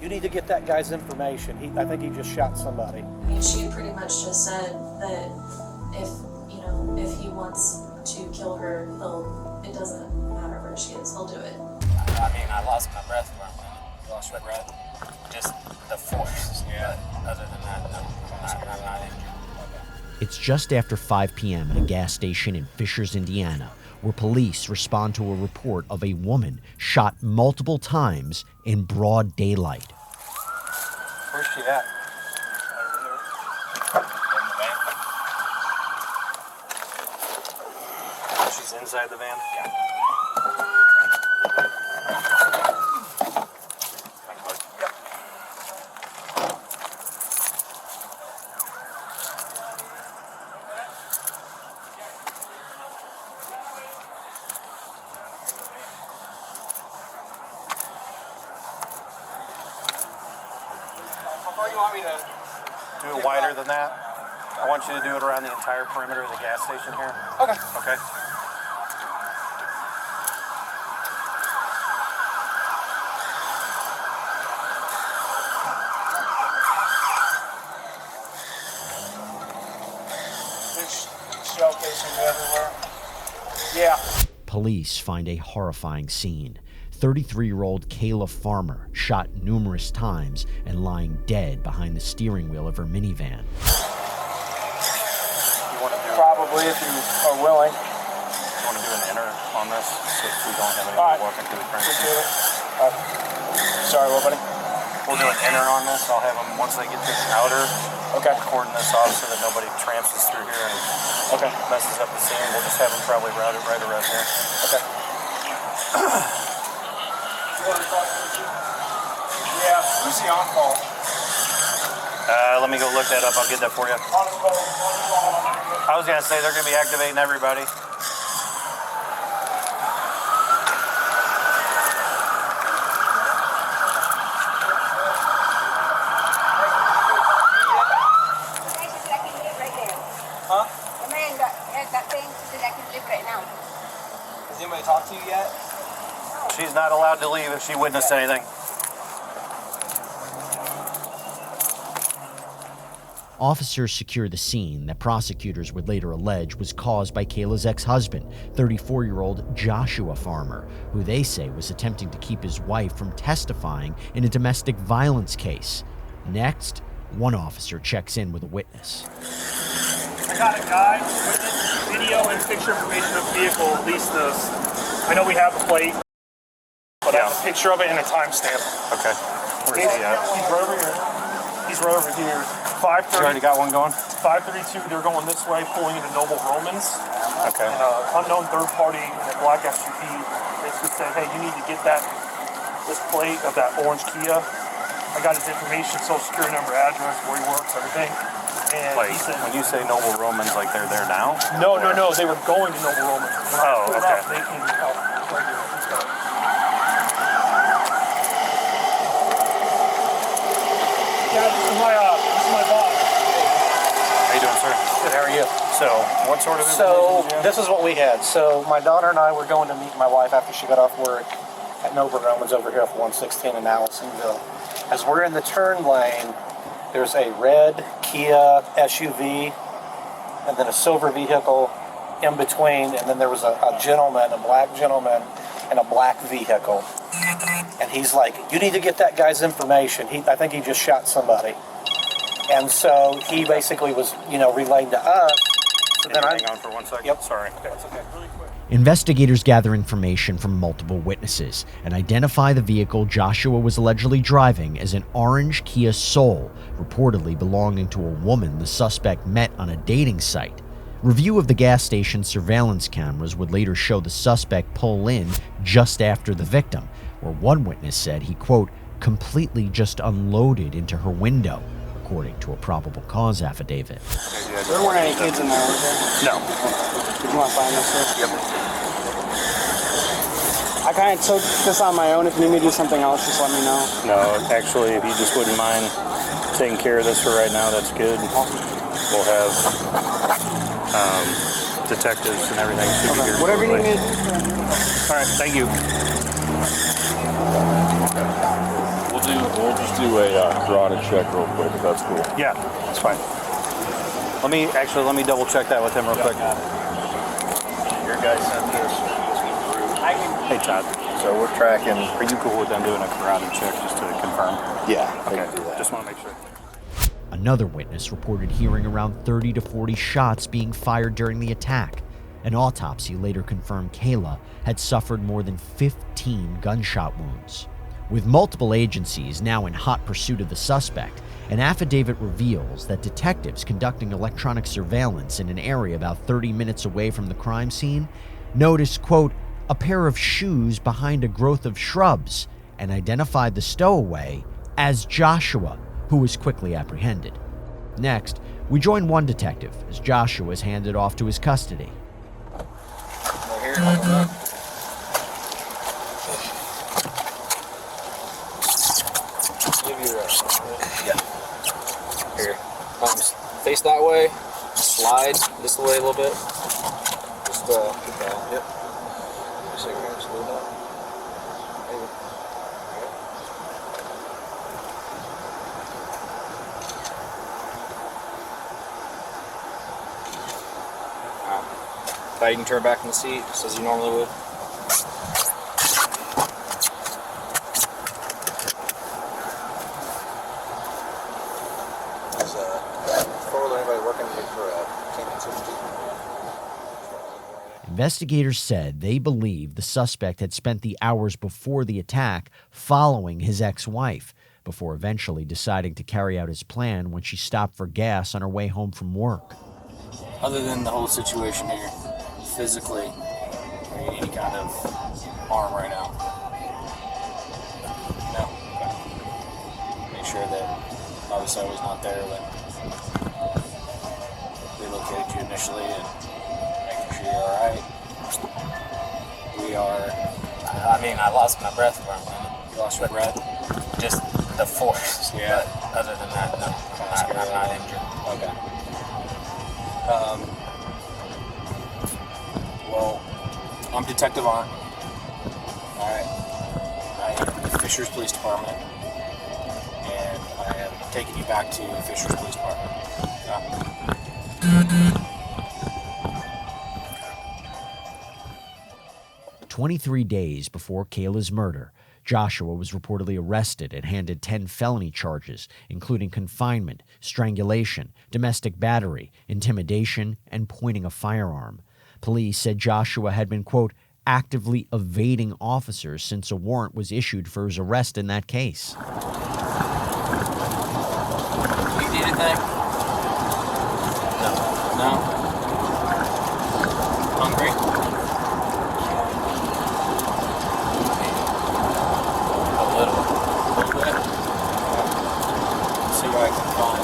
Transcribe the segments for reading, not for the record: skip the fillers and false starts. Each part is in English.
you need to get that guy's information. I think he just shot somebody. I mean, she had pretty much just said that if he wants to kill her, it doesn't matter where she is, he'll do it. I mean, I lost my breath where I'm going. Lost my breath. Just the force. Yeah. But other than that, no, I'm not injured. It's just after 5 p.m. at a gas station in Fishers, Indiana, where police respond to a report of a woman shot multiple times in broad daylight. Where's she at? She's inside the van? Yeah. You want me to do it wider than that? I want you to do it around the entire perimeter of the gas station here. Okay. Okay. There's shell casings everywhere. Yeah. Police find a horrifying scene. 33-year-old Kaylah Farmer shot numerous times and lying dead behind the steering wheel of her minivan. You want to do probably if you are willing. You want to do an enter on this so we don't have anyone walking through the crime scene? Sorry, what, buddy? We'll do an enter on this. I'll have them once they get to the outer. Okay. Cordon this off so that nobody tramps us through here and messes up the scene. We'll just have them probably route it right around here. Okay. Yeah, who's the on-call? Let me go look that up. I'll get that for you. I was going to say they're going to be activating everybody. Huh? The man that has that thing said I can live right now. Has anybody talked to you yet? She's not allowed to leave if she witnessed anything. Officers secure the scene that prosecutors would later allege was caused by Kaylah's ex-husband, 34-year-old Joshua Farmer, who they say was attempting to keep his wife from testifying in a domestic violence case. Next, one officer checks in with a witness. I got a guy, witness, video, and picture information of vehicle, at least this. I know we have a plate, but I have a picture of it and a timestamp. Okay. Where's he at? He's right over here. He's right over here. 5:30. You already got one going? 5:32. They're going this way, pulling into Noble Romans. Okay. And unknown third party in a black SUV basically said, "Hey, you need to get this plate of that orange Kia." I got his information, social security number, address, where he works, everything. And Like, he said, when you say Noble Romans, like they're there now? No. They were going to Noble Romans. When I pulled okay. up, they came out right here. Let's go. Yeah, this is my boss. How you doing, sir? Good, how are you? So, what sort of So, information did you have? this is what we had. So, my daughter and I were going to meet my wife after she got off work at Noble Romans over here off 116 in Allisonville. As we're in the turn lane, there's a red Kia SUV and then a silver vehicle in between, and then there was a black gentleman in a black vehicle. And he's like, you need to get that guy's information. I think he just shot somebody. And so he basically was, relaying to us. So then Hang on for 1 second. Yep. Sorry. That's okay. Investigators gather information from multiple witnesses and identify the vehicle Joshua was allegedly driving as an orange Kia Soul, reportedly belonging to a woman the suspect met on a dating site. Review of the gas station surveillance cameras would later show the suspect pull in just after the victim, where one witness said he, quote, completely just unloaded into her window, according to a probable cause affidavit. There weren't any kids in there, was there? No. Did you want to find this? Yep. I kind of took this on my own. If you need me to do something else, just let me know. No, actually, if you just wouldn't mind taking care of this for right now, that's good. We'll have detectives and everything. Okay. Whatever you need. All right, thank you. We'll do We'll just do a carotid check real quick, if that's cool. Yeah, that's fine. Let me double check that with him real quick. Your guy sent this. Hey, Todd. So we're tracking. Are you cool with them doing a carotid check just to confirm? Yeah. Okay. Just want to make sure. Another witness reported hearing around 30 to 40 shots being fired during the attack. An autopsy later confirmed Kaylah had suffered more than 15 gunshot wounds. With multiple agencies now in hot pursuit of the suspect, an affidavit reveals that detectives conducting electronic surveillance in an area about 30 minutes away from the crime scene noticed, quote, a pair of shoes behind a growth of shrubs and identified the stowaway as Joshua, who was quickly apprehended. Next, we join one detective as Joshua is handed off to his custody. Here. Face that way. Slide this way a little bit. Just yep. Cigarettes, a little bit. Now you can turn back in the seat just as you normally would. Investigators said they believe the suspect had spent the hours before the attack following his ex-wife, before eventually deciding to carry out his plan when she stopped for gas on her way home from work. Other than the whole situation here, physically, are you any kind of harm right now? No? Okay. Make sure that obviously I was not there when we located you initially and making sure you're alright. We are, I mean, I lost my breath for a minute. You lost your breath? Just the force. Yeah. But other than that, no. I'm not injured. Okay. Well, I'm Detective Arndt. Alright. I am the Fishers Police Department. And I am taking you back to the Fishers Police Department. 23 days before Kaylah's murder, Joshua was reportedly arrested and handed 10 felony charges, including confinement, strangulation, domestic battery, intimidation, and pointing a firearm. Police said Joshua had been, quote, actively evading officers since a warrant was issued for his arrest in that case. You need anything? No. Hungry? A little bit. See what I can find.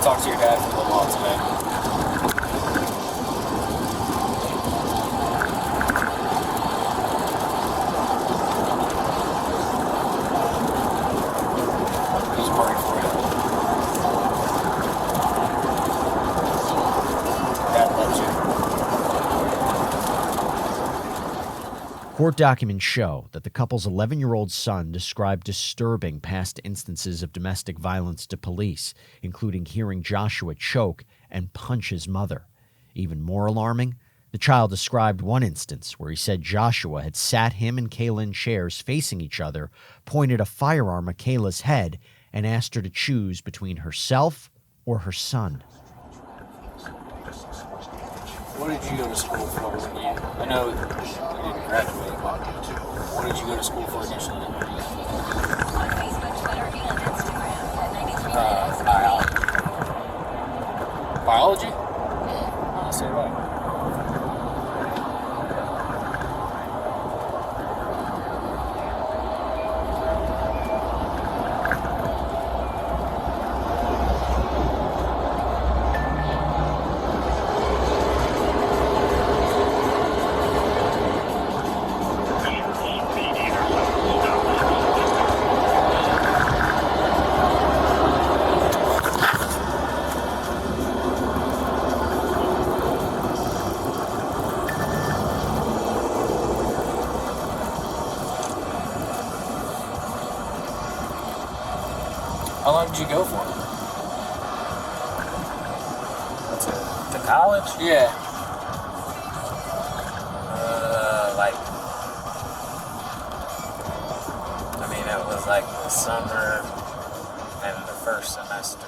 Talk to your dad for a little while today. He's worried for you. Dad loves you. Court documents show that the couple's 11-year-old son described disturbing past instances of domestic violence to police, including hearing Joshua choke and punch his mother. Even more alarming, the child described one instance where he said Joshua had sat him and Kaylah in chairs facing each other, pointed a firearm at Kaylah's head, and asked her to choose between herself or her son. What did you go to school for? I know you didn't graduate. What did you go to school for initially? Biology? So do I. How long did you go for? To college? Yeah. It was like the summer and the first semester.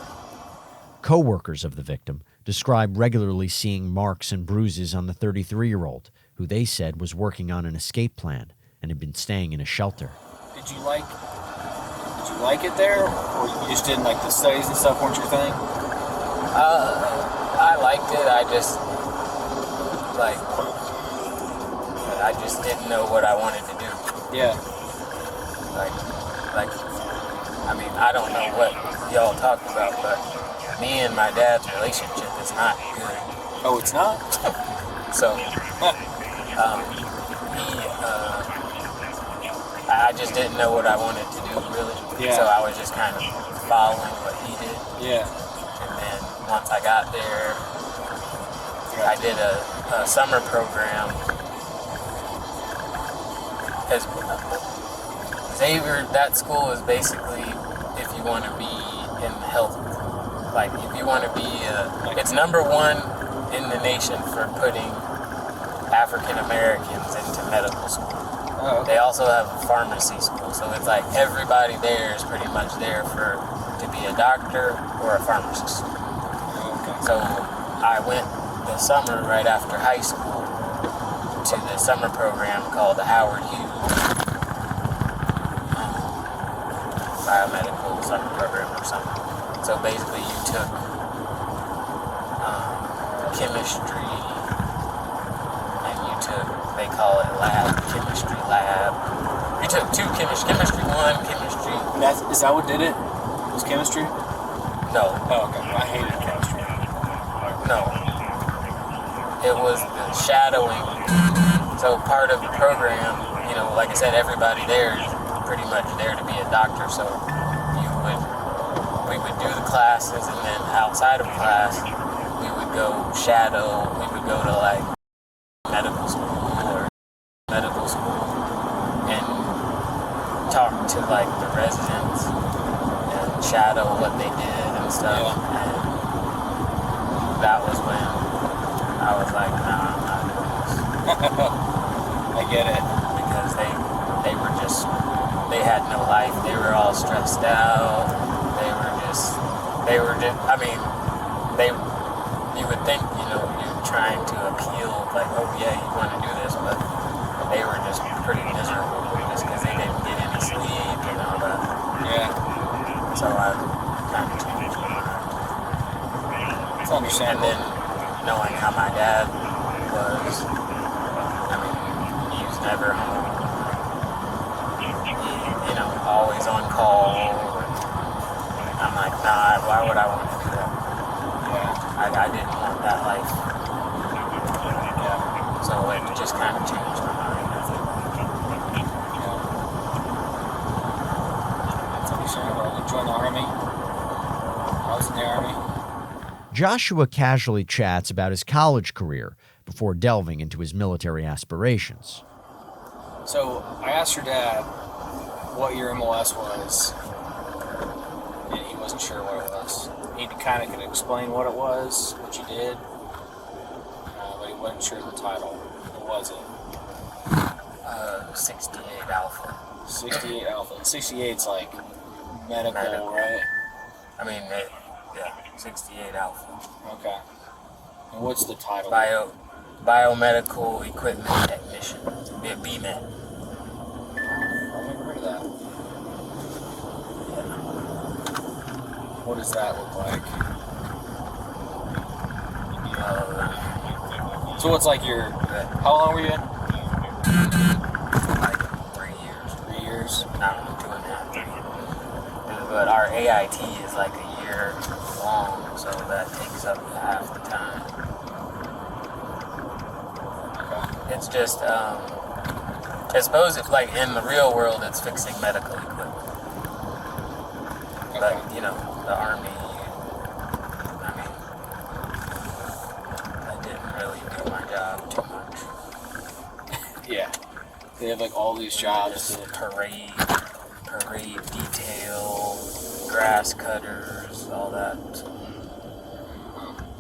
Co-workers of the victim described regularly seeing marks and bruises on the 33-year-old, who they said was working on an escape plan and had been staying in a shelter. Did you like it there, or you just didn't like the studies and stuff weren't your thing? I liked it. I just didn't know what I wanted to do. Yeah. I don't know what y'all talked about, but me and my dad's relationship is not good. Oh, it's not? So, I just didn't know what I wanted to do, really. Yeah. So I was just kind of following what he did. Yeah. And then once I got there, I did a summer program. Because Xavier, that school is basically if you want to be in health. Like, if you want to be, it's number one in the nation for putting African Americans into medical school. Oh, okay. They also have a pharmacy school, so it's like everybody there is pretty much there to be a doctor or a pharmacist. Okay. So I went the summer right after high school to the summer program called the Howard Hughes biomedical summer program or something. So basically you took chemistry, and you took, they call it chemistry lab. You took two chemistry 1, chemistry. Is that what did it? Was chemistry? No. Oh, okay. I hated chemistry. No. It was the shadowing. So part of the program, like I said, everybody there is pretty much there to be a doctor. So we would do the classes, and then outside of class, we would go shadow. We would go to like medical school and talk to like the residents and shadow what they did and stuff. Yeah. And that was when I was like, nah, I'm not doing this. I get it. Because they had no life. They were all stressed out. You would think, you're trying to appeal, like, oh yeah, you want to do this, but they were just pretty miserable just because they didn't get any sleep and all that. Yeah. So I kind of changed my mind. It's understandable. And then knowing how my dad was, he was never home. Always on call. I'm like, nah, why would I want to do that? Yeah. I didn't want that life. Yeah. So it just kind of changed my mind. It's understandable. You joined the Army. I was in the Army. Joshua casually chats about his college career before delving into his military aspirations. So I asked your dad what your MOS was, and he wasn't sure what it was. He kind of could explain what it was, what you did, but he wasn't sure the title. What was it? 68 Alpha. 68 Alpha. 68's like medical, right? Yeah, 68 Alpha. Okay. And what's the title? Biomedical Equipment Technician. BMET. I've never heard of that. What does that look like? So it's like your... How long were you in? Like 3 years. 3 years? Not 2.5, 3 years. But our AIT is like a year long, so that takes up half the time. Okay. It's just, I suppose if, like, in the real world, it's fixing medical equipment. But, the Army, I didn't really do my job too much. Yeah. They have, like, all these jobs. Just parade detail, grass cutters, all that. So,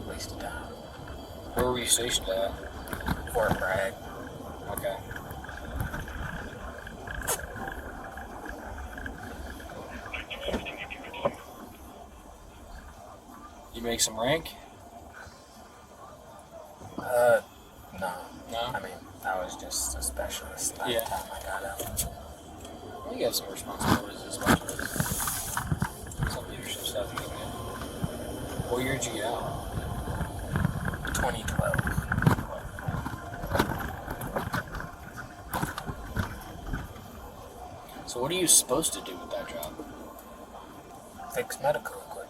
wasted time. Where were you stationed at? Fort Bragg. Okay. You make some rank? No. No? I mean, I was just a specialist by the time I got out. Well, you have some responsibilities as well. Some leadership stuff you can get. What year did you get out? 2012. So what are you supposed to do with that job? Fix medical equipment.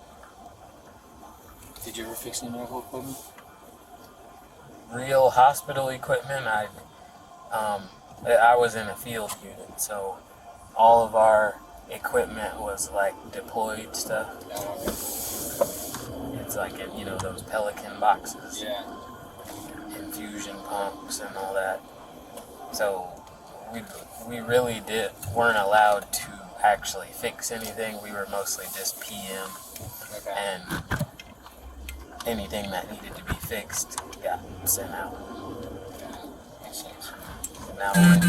Did you ever fix any medical equipment? Real hospital equipment, I was in a field unit, so all of our equipment was like deployed stuff. It's like in, those Pelican boxes. Yeah. Infusion pumps and all that. So we really weren't allowed to actually fix anything. We were mostly just PM, and anything that needed to be fixed got sent out. Now when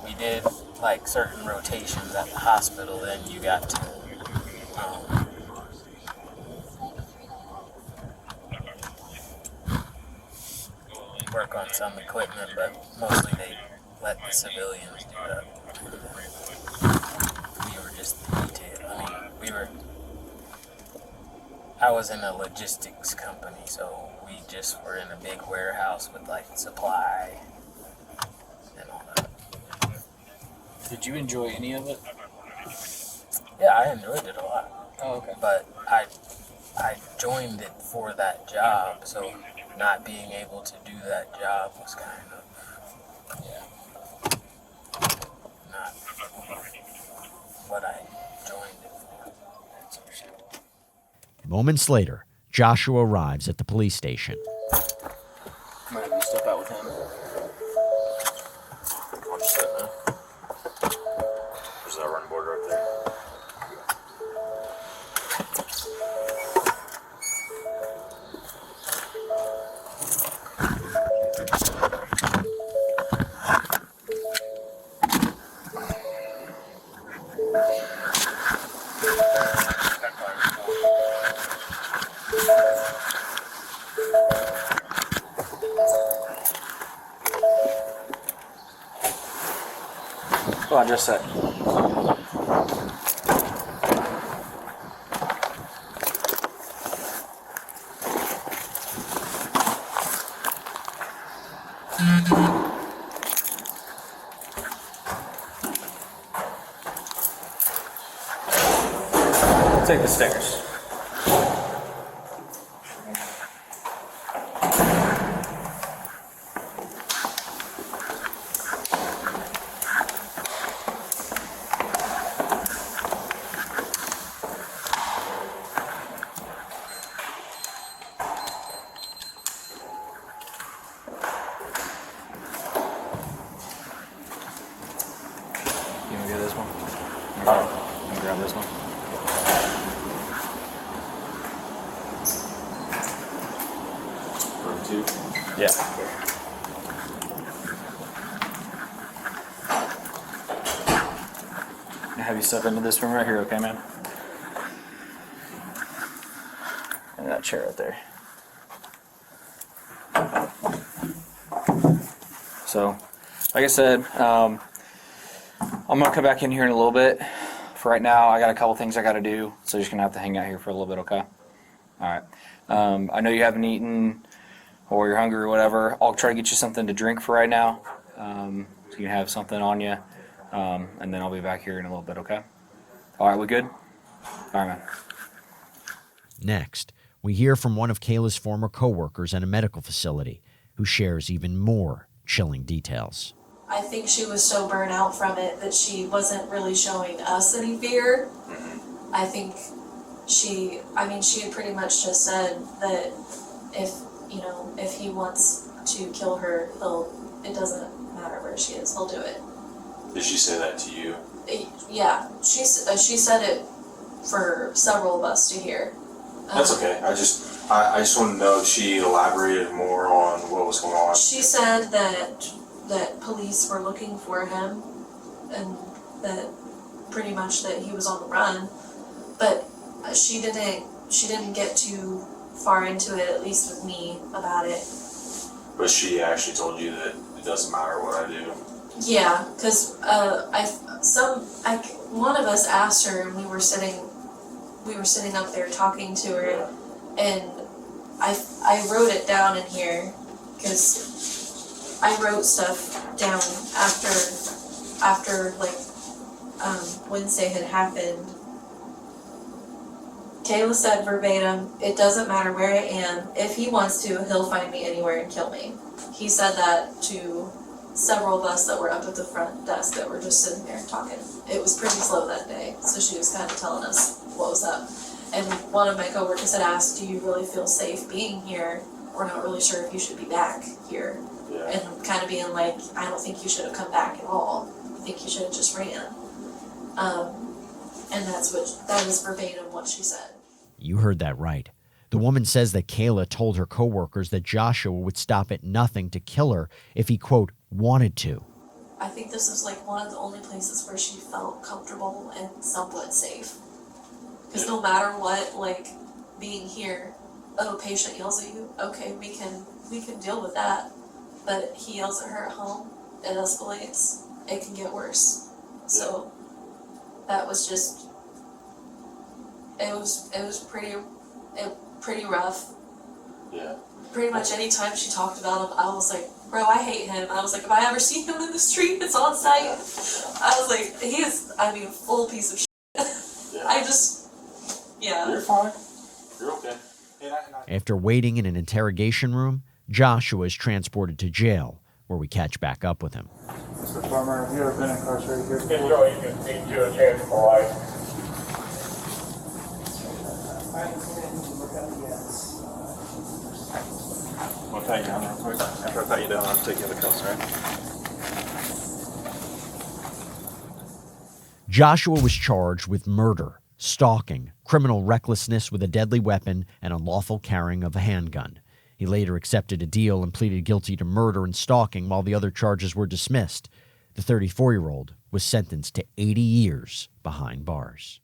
we did like certain rotations at the hospital, then you got to work on some equipment, but mostly they let the civilians do that. We were just the detail. I was in a logistics company, so we just were in a big warehouse with like supply and all that. Did you enjoy any of it? Yeah, I enjoyed it a lot. Oh, okay. But I joined it for that job, so not being able to do that job was kind of not what I joined it for. Moments later, Joshua arrives at the police station. Might have you step out with him. I'll just sit now. There's that running board right there. Hold on just a sec. Take the stairs. You wanna get this one? Alright. Let me grab this one. Room 2. Yeah. I'll have you step into this room right here, okay, man? And that chair right there. So, like I said, I'm gonna come back in here in a little bit. For right now, I got a couple things I gotta do, so you're just gonna have to hang out here for a little bit, okay? Alright. I know you haven't eaten or you're hungry or whatever. I'll try to get you something to drink for right now, so you can have something on you, and then I'll be back here in a little bit, okay? Alright, we good? Alright, man. Next, we hear from one of Kaylah's former co-workers at a medical facility who shares even more chilling details. I think she was so burnt out from it that she wasn't really showing us any fear. I think she had pretty much just said that if he wants to kill her, it doesn't matter where she is, he'll do it. Did she say that to you? Yeah, she said it for several of us to hear. That's okay. I just want to know if she elaborated more on what was going on. She said that police were looking for him, and that pretty much that he was on the run, but she didn't get too far into it, at least with me, about it. But she actually told you that it doesn't matter what I do. Yeah, because one of us asked her, and we were sitting up there talking to her, and I wrote it down in here because I wrote stuff down after Wednesday had happened. Kaylah said verbatim, "It doesn't matter where I am. If he wants to, he'll find me anywhere and kill me." He said that to several of us that were up at the front desk that were just sitting there talking. It was pretty slow that day, so she was kind of telling us what was up. And one of my coworkers had asked, "Do you really feel safe being here? We're not really sure if you should be back here." Yeah. And kind of being like, "I don't think you should have come back at all. I think you should have just ran." And that is verbatim what she said. You heard that right. The woman says that Kaylah told her coworkers that Joshua would stop at nothing to kill her if he, quote, wanted to. I think this is like one of the only places where she felt comfortable and somewhat safe. Because no matter what, like being here, a patient yells at you, okay, we can deal with that. But he yells at her at home, it escalates, it can get worse. So that was just, it was pretty rough. Yeah. Pretty much any time she talked about him, I was like, bro, I hate him. I was like, if I ever see him in the street, it's on site. I was like, he is, a full piece of shit. Yeah. You're fine. You're okay. After waiting in an interrogation room, Joshua is transported to jail, where we catch back up with him. Mr. Farmer, have you ever been incarcerated here? You can speak to a chance for life. I'll pat you down real quick. After I pat you down, I'll take you to the cuffs, right? Joshua was charged with murder, stalking, criminal recklessness with a deadly weapon, and unlawful carrying of a handgun. He later accepted a deal and pleaded guilty to murder and stalking while the other charges were dismissed. The 34-year-old was sentenced to 80 years behind bars.